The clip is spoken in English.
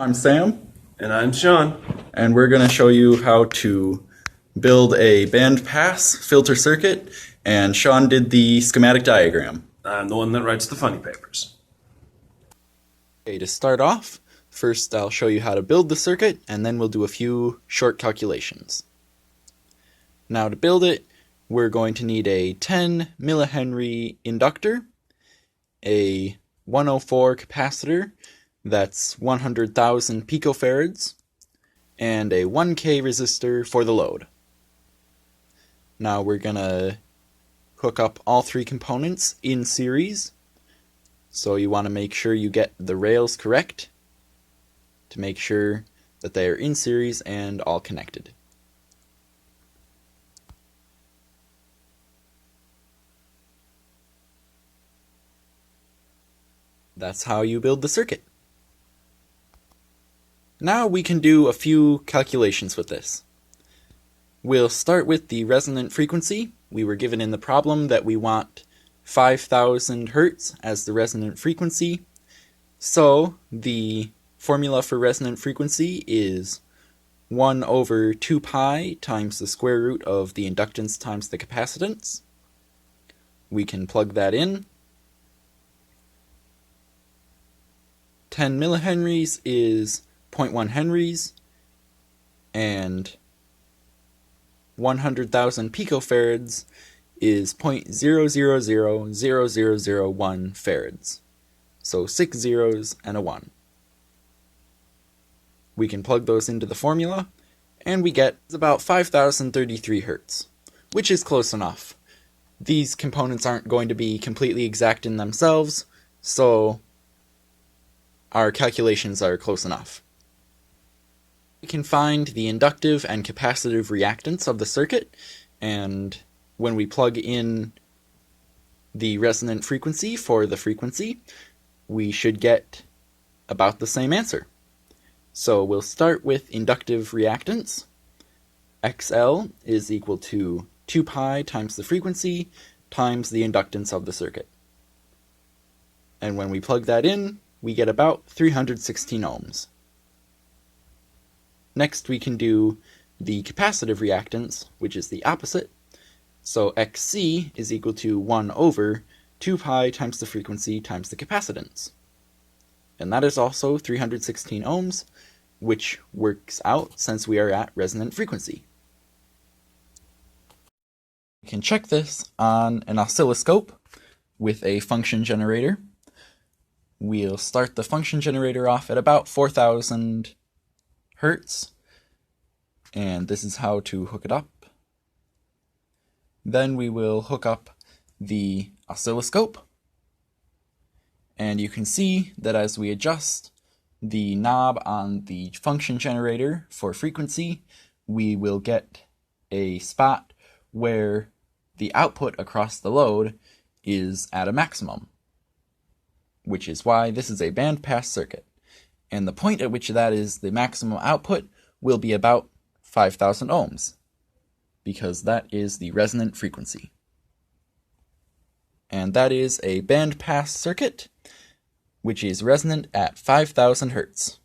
I'm Sam, And I'm Sean. and we're going to show you how to build a bandpass filter circuit, and Sean did the schematic diagram. I'm the one that writes the funny papers. Okay, to start off, first I'll show you how to build the circuit, and then we'll do a few short calculations. Now to build it, we're going to need a 10 millihenry inductor, a 104 capacitor, that's 100,000 picofarads, and a 1K resistor for the load. Now we're gonna hook up all three components in series. So you want to make sure you get the rails correct to make sure that they are in series and all connected. That's how you build the circuit. Now we can do a few calculations with this. We'll start with the resonant frequency. We were given in the problem that we want 5,000 Hertz as the resonant frequency. So the formula for resonant frequency is 1 over 2 pi times the square root of the inductance times the capacitance. We can plug that in. 10 millihenries is 0.1 henries, and 100,000 picofarads is 0.0000001 farads. So 6 zeros and a 1. We can plug those into the formula, and we get about 5,033 Hertz, which is close enough. These components aren't going to be completely exact in themselves, so our calculations are close enough. We can find the inductive and capacitive reactance of the circuit, and when we plug in the resonant frequency for the frequency, we should get about the same answer. So we'll start with inductive reactance. XL is equal to 2 pi times the frequency times the inductance of the circuit. And when we plug that in, we get about 316 ohms. Next we can do the capacitive reactance, which is the opposite. So XC is equal to 1 over 2 pi times the frequency times the capacitance. And that is also 316 ohms, which works out since we are at resonant frequency. We can check this on an oscilloscope with a function generator. We'll start the function generator off at about 4,000 Hertz, and this is how to hook it up. Then we will hook up the oscilloscope, and you can see that as we adjust the knob on the function generator for frequency, we will get a spot where the output across the load is at a maximum, which is why this is a bandpass circuit. And the point at which that is the maximum output will be about 5,000 ohms, because that is the resonant frequency. And that is a bandpass circuit, which is resonant at 5,000 Hertz.